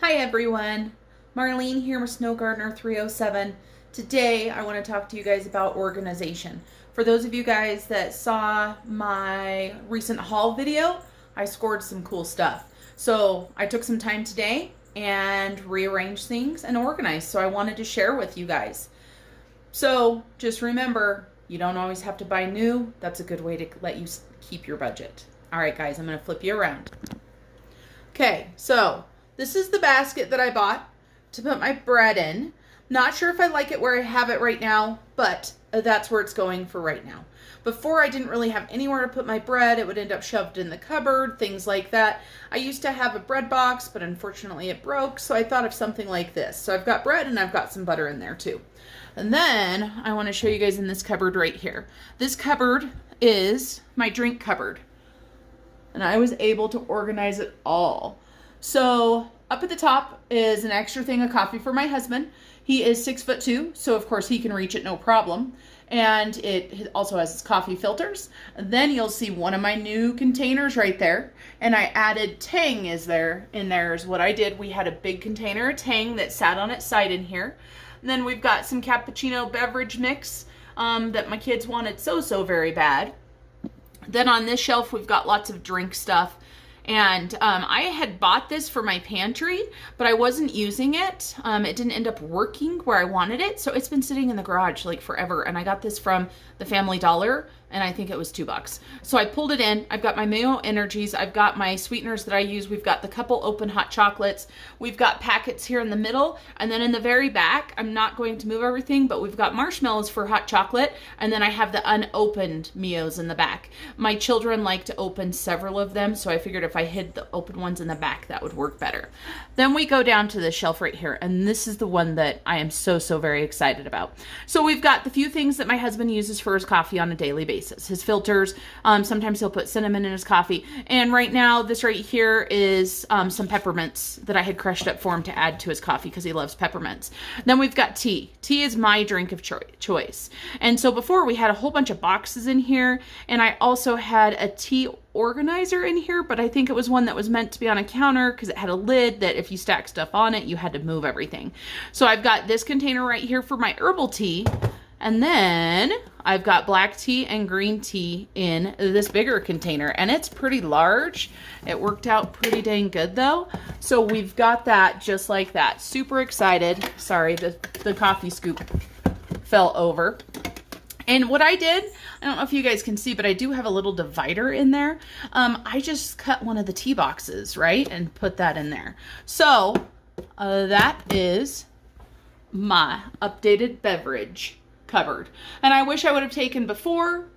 Hi everyone, Marlene here with Snow Gardener 307. Today I want to talk to you guys about organization. For those of you guys that saw my recent haul video, I scored some cool stuff. So I took some time today and rearranged things and organized. So I wanted to share with you guys. So just remember, you don't always have to buy new. That's a good way to let you keep your budget. All right guys, I'm going to flip you around. Okay, so this is the basket that I bought to put my bread in. Not sure if I like it where I have it right now, but that's where it's going for right now. Before, I didn't really have anywhere to put my bread. It would end up shoved in the cupboard, things like that. I used to have a bread box, but unfortunately it broke, so I thought of something like this. So I've got bread and I've got some butter in there too. And then I want to show you guys in this cupboard right here. This cupboard is my drink cupboard, and I was able to organize it all. So up at the top is an extra thing of coffee for my husband. He is 6'2", so of course he can reach it no problem. And it also has its coffee filters. And then you'll see one of my new containers right there. And I added Tang in there is what I did. We had a big container of Tang that sat on its side in here. And then we've got some cappuccino beverage mix that my kids wanted so very bad. Then on this shelf we've got lots of drink stuff. And I had bought this for my pantry, but I wasn't using it. It didn't end up working where I wanted it, so it's been sitting in the garage like forever. And I got this from the Family Dollar, and I think it was $2. So I pulled it in. I've got my Mayo Energies. I've got my sweeteners that I use. We've got the couple open hot chocolates. We've got packets here in the middle. And then in the very back, I'm not going to move everything, but we've got marshmallows for hot chocolate. And then I have the unopened Mios in the back. My children like to open several of them, so I figured if I hid the open ones in the back, that would work better. Then we go down to the shelf right here, and this is the one that I am so very excited about. So we've got the few things that my husband uses for his coffee on a daily basis. His filters, sometimes he'll put cinnamon in his coffee, and right now this right here is some peppermints that I had crushed up for him to add to his coffee because he loves peppermints. Then we've got tea. Tea is my drink of choice. And so before we had a whole bunch of boxes in here, and I also had a tea organizer in here, but I think it was one that was meant to be on a counter because it had a lid that if you stack stuff on it, you had to move everything. So I've got this container right here for my herbal tea. And then I've got black tea and green tea in this bigger container, and it's pretty large. It worked out pretty dang good though. So we've got that just like that. Super excited. Sorry, the coffee scoop fell over. And what I did, I don't know if you guys can see, but I do have a little divider in there. I just cut one of the tea boxes, right, and put that in there. So that is my updated beverage cupboard. And I wish I would have taken before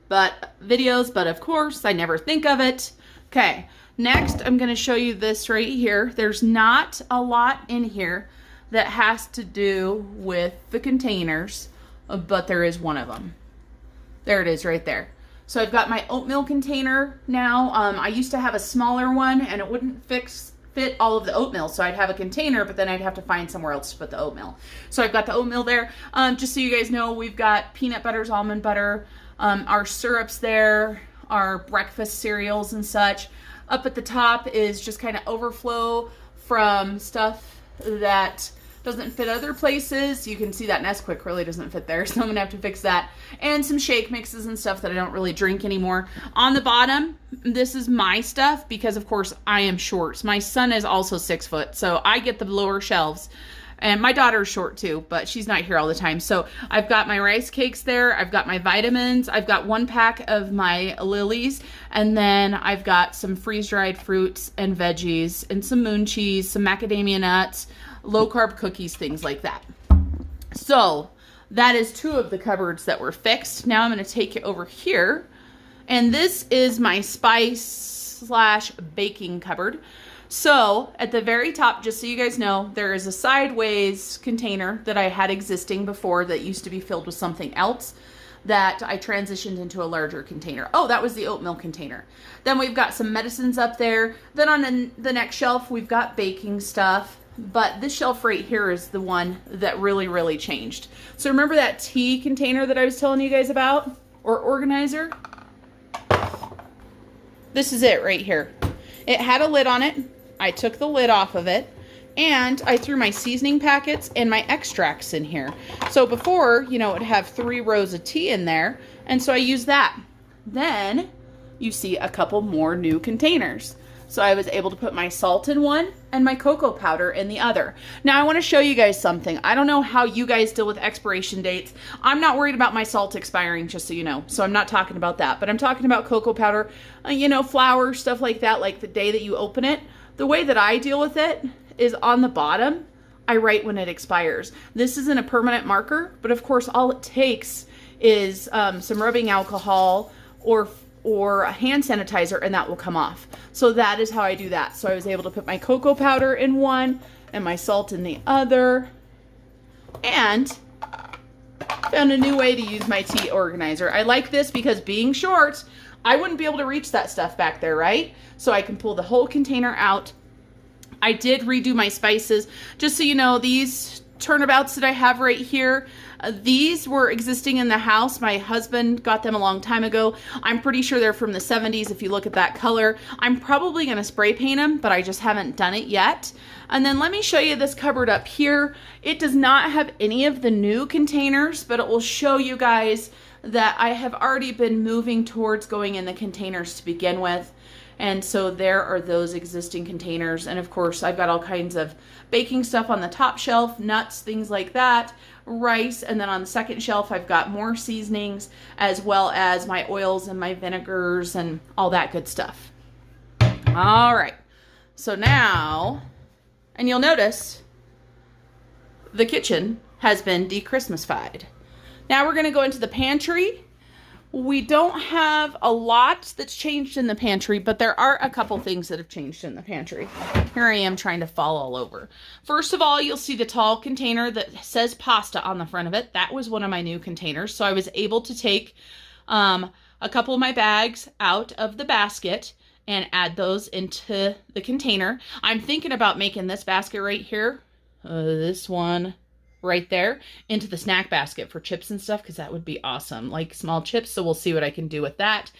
videos, but of course I never think of it. Okay, next I'm going to show you this right here. There's not a lot in here that has to do with the containers, but there is one of them. There it is right there. So I've got my oatmeal container now. I used to have a smaller one and it wouldn't fit all of the oatmeal, so I'd have a container, but then I'd have to find somewhere else to put the oatmeal. So I've got the oatmeal there. Just so you guys know, we've got peanut butters, almond butter, our syrups there, our breakfast cereals and such. Up at the top is just kind of overflow from stuff that doesn't fit other places. You can see that Nesquik really doesn't fit there, so I'm gonna have to fix that. And some shake mixes and stuff that I don't really drink anymore. On the bottom, this is my stuff because of course I am short. My son is also 6 foot, so I get the lower shelves. And my daughter's short too, but she's not here all the time. So I've got my rice cakes there. I've got my vitamins. I've got 1 pack of my lilies. And then I've got some freeze-dried fruits and veggies and some moon cheese, some macadamia nuts, low-carb cookies, things like that. So that is 2 of the cupboards that were fixed. Now I'm going to take you over here. And this is my spice/baking cupboard. So at the very top, just so you guys know, there is a sideways container that I had existing before that used to be filled with something else that I transitioned into a larger container. Oh, that was the oatmeal container. Then we've got some medicines up there. Then on the next shelf, we've got baking stuff. But this shelf right here is the one that really changed. So remember that tea container that I was telling you guys about? Or organizer? This is it right here. It had a lid on it. I took the lid off of it. And I threw my seasoning packets and my extracts in here. So before, you know, it'd have 3 rows of tea in there. And so I used that. Then you see a couple more new containers. So I was able to put my salt in one and my cocoa powder in the other. Now I want to show you guys something. I don't know how you guys deal with expiration dates. I'm not worried about my salt expiring, just so you know. So I'm not talking about that, but I'm talking about cocoa powder, you know, flour, stuff like that, like the day that you open it. The way that I deal with it is on the bottom, I write when it expires. This isn't a permanent marker, but of course all it takes is some rubbing alcohol or a hand sanitizer, and that will come off. So that is how I do that. So I was able to put my cocoa powder in one and my salt in the other, and found a new way to use my tea organizer. I like this because being short, I wouldn't be able to reach that stuff back there, right? So I can pull the whole container out. I did redo my spices. Just so you know, these turnabouts that I have right here, these were existing in the house. My husband got them a long time ago. I'm pretty sure they're from the 70s if you look at that color. I'm probably going to spray paint them, but I just haven't done it yet. And then let me show you this cupboard up here. It does not have any of the new containers, but it will show you guys that I have already been moving towards going in the containers to begin with. And so there are those existing containers. And of course, I've got all kinds of baking stuff on the top shelf, nuts, things like that, rice. And then on the second shelf, I've got more seasonings, as well as my oils and my vinegars and all that good stuff. All right. So now, and you'll notice the kitchen has been de-Christmasified. Now we're going to go into the pantry. We don't have a lot that's changed in the pantry, but there are a couple things that have changed in the pantry. Here I am trying to fall all over. First of all, you'll see the tall container that says pasta on the front of it. That was one of my new containers. So I was able to take a couple of my bags out of the basket and add those into the container. I'm thinking about making this basket right here, this one right there, into the snack basket for chips and stuff, because that would be awesome, like small chips. So we'll see what I can do with that.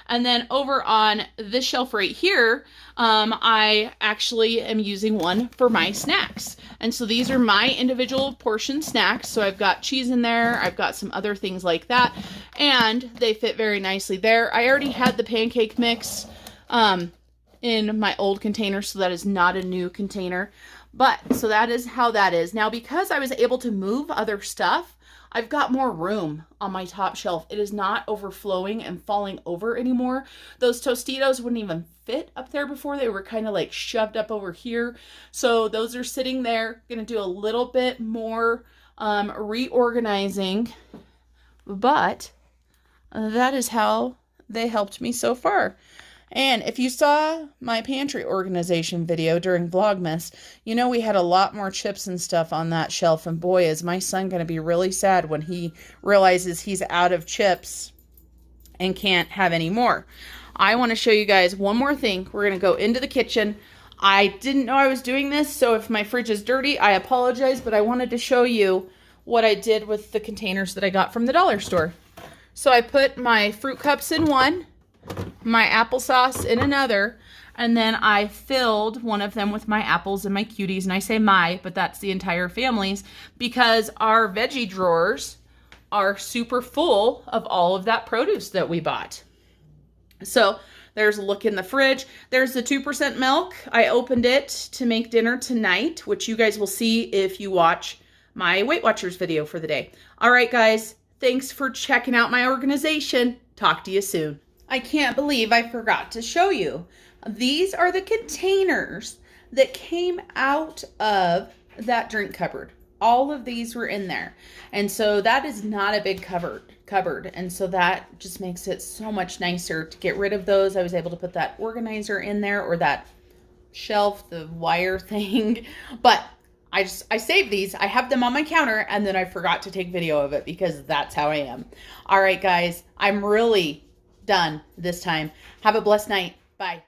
And then over on this shelf right here, I actually am using one for my snacks. And so these are my individual portion snacks. So I've got cheese in there. I've got some other things like that, and they fit very nicely there. I already had the pancake mix in my old container, so that is not a new container. But so that is how that is. Now, because I was able to move other stuff, I've got more room on my top shelf. It is not overflowing and falling over anymore. Those Tostitos wouldn't even fit up there before. They were kind of like shoved up over here. So those are sitting there. Gonna do a little bit more reorganizing, but that is how they helped me so far. And if you saw my pantry organization video during Vlogmas, you know we had a lot more chips and stuff on that shelf. And boy, is my son going to be really sad when he realizes he's out of chips and can't have any more. I want to show you guys one more thing. We're going to go into the kitchen. I didn't know I was doing this, so if my fridge is dirty, I apologize, but I wanted to show you what I did with the containers that I got from the dollar store. So I put my fruit cups in one, my applesauce in another, and then I filled one of them with my apples and my cuties. And I say my, but that's the entire family's, because our veggie drawers are super full of all of that produce that we bought. So there's a look in the fridge. There's the 2% milk. I opened it to make dinner tonight, which you guys will see if you watch my Weight Watchers video for the day. All right, guys, thanks for checking out my organization. Talk to you soon. I can't believe I forgot to show you. These are the containers that came out of that drink cupboard. All of these were in there. And so that is not a big cupboard. And so that just makes it so much nicer to get rid of those. I was able to put that organizer in there, or that shelf, the wire thing. But I saved these. I have them on my counter, and then I forgot to take video of it because that's how I am. All right, guys, I'm really done this time. Have a blessed night. Bye.